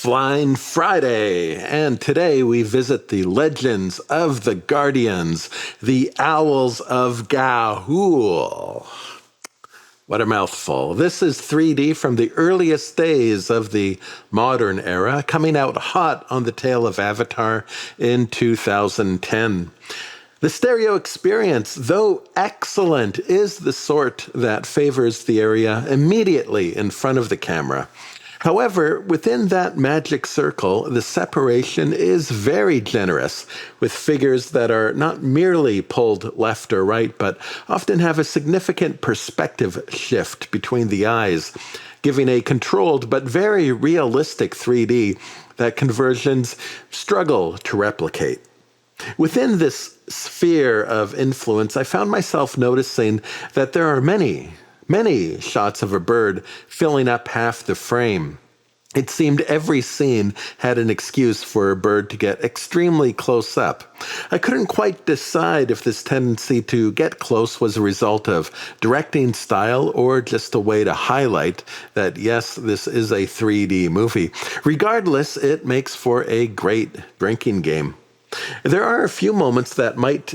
Flying Friday, and today we visit the legends of the Guardians, the Owls of Ga'Hoole. What a mouthful. This is 3D from the earliest days of the modern era, coming out hot on the tail of Avatar in 2010. The stereo experience, though excellent, is the sort that favors the area immediately in front of the camera. However, within that magic circle, the separation is very generous, with figures that are not merely pulled left or right, but often have a significant perspective shift between the eyes, giving a controlled but very realistic 3D that conversions struggle to replicate. Within this sphere of influence, I found myself noticing that there are many shots of a bird filling up half the frame. It seemed every scene had an excuse for a bird to get extremely close up. I couldn't quite decide if this tendency to get close was a result of directing style or just a way to highlight that, yes, this is a 3D movie. Regardless, it makes for a great drinking game. There are a few moments that might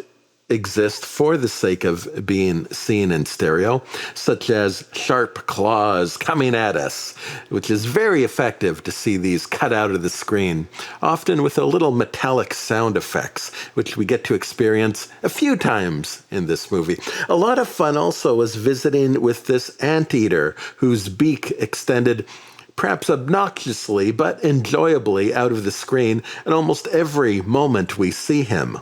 exist for the sake of being seen in stereo, such as sharp claws coming at us, which is very effective to see these cut out of the screen, often with a little metallic sound effects, which we get to experience a few times in this movie. A lot of fun also was visiting with this anteater whose beak extended perhaps obnoxiously but enjoyably out of the screen at almost every moment we see him.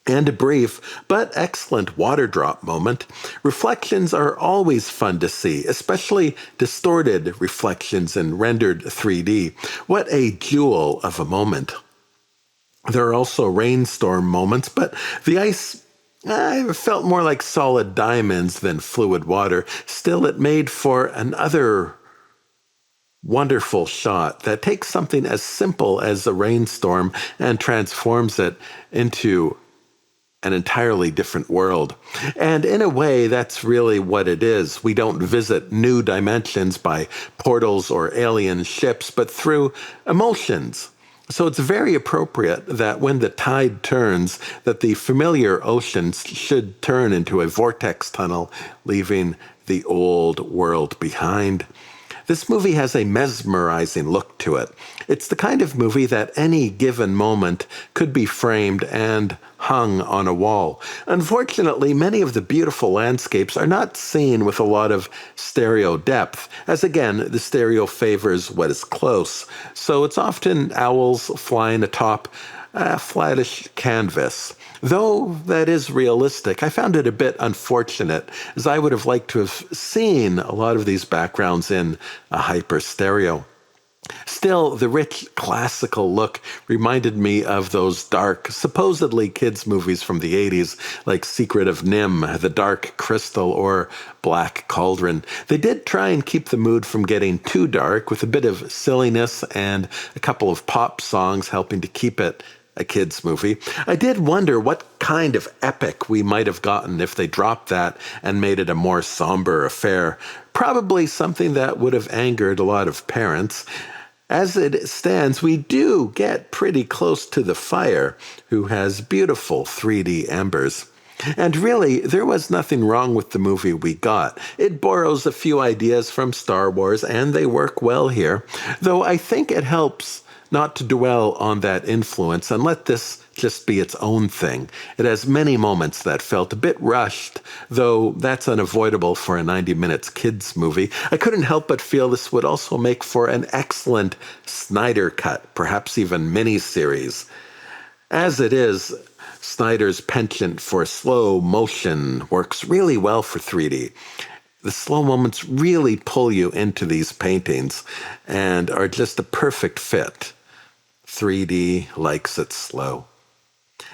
And a brief but excellent water drop moment. Reflections are always fun to see, especially distorted reflections in rendered 3D. What a jewel of a moment. There are also rainstorm moments, but the ice felt more like solid diamonds than fluid water. Still, it made for another wonderful shot that takes something as simple as a rainstorm and transforms it into an entirely different world. And in a way, that's really what it is. We don't visit new dimensions by portals or alien ships, but through emotions. So it's very appropriate that when the tide turns, that the familiar oceans should turn into a vortex tunnel, leaving the old world behind. This movie has a mesmerizing look to it. It's the kind of movie that any given moment could be framed and hung on a wall. Unfortunately, many of the beautiful landscapes are not seen with a lot of stereo depth, as again, the stereo favors what is close. So it's often owls flying atop a flattish canvas. Though that is realistic, I found it a bit unfortunate, as I would have liked to have seen a lot of these backgrounds in a hyper stereo. Still, the rich classical look reminded me of those dark, supposedly kids' movies from the 80s, like Secret of NIMH, The Dark Crystal, or Black Cauldron. They did try and keep the mood from getting too dark, with a bit of silliness and a couple of pop songs helping to keep it a kids' movie. I did wonder what kind of epic we might have gotten if they dropped that and made it a more somber affair. Probably something that would have angered a lot of parents. As it stands, we do get pretty close to the fire, who has beautiful 3D embers. And really, there was nothing wrong with the movie we got. It borrows a few ideas from Star Wars, and they work well here, though I think it helps not to dwell on that influence and let this just be its own thing. It has many moments that felt a bit rushed, though that's unavoidable for a 90 minutes kids movie. I couldn't help but feel this would also make for an excellent Snyder cut, perhaps even mini-series. As it is, Snyder's penchant for slow motion works really well for 3D. The slow moments really pull you into these paintings and are just a perfect fit. 3D likes it slow.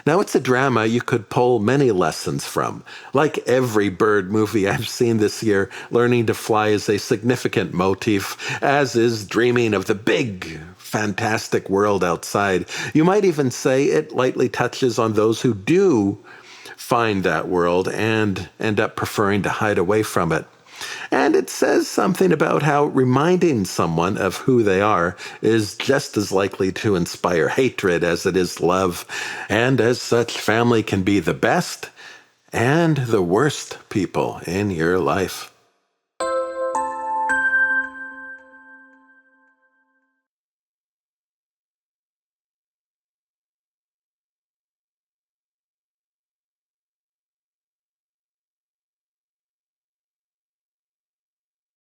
Now, it's a drama you could pull many lessons from. Like every bird movie I've seen this year, learning to fly is a significant motif, as is dreaming of the big, fantastic world outside. You might even say it lightly touches on those who do find that world and end up preferring to hide away from it. And it says something about how reminding someone of who they are is just as likely to inspire hatred as it is love. And as such, family can be the best and the worst people in your life.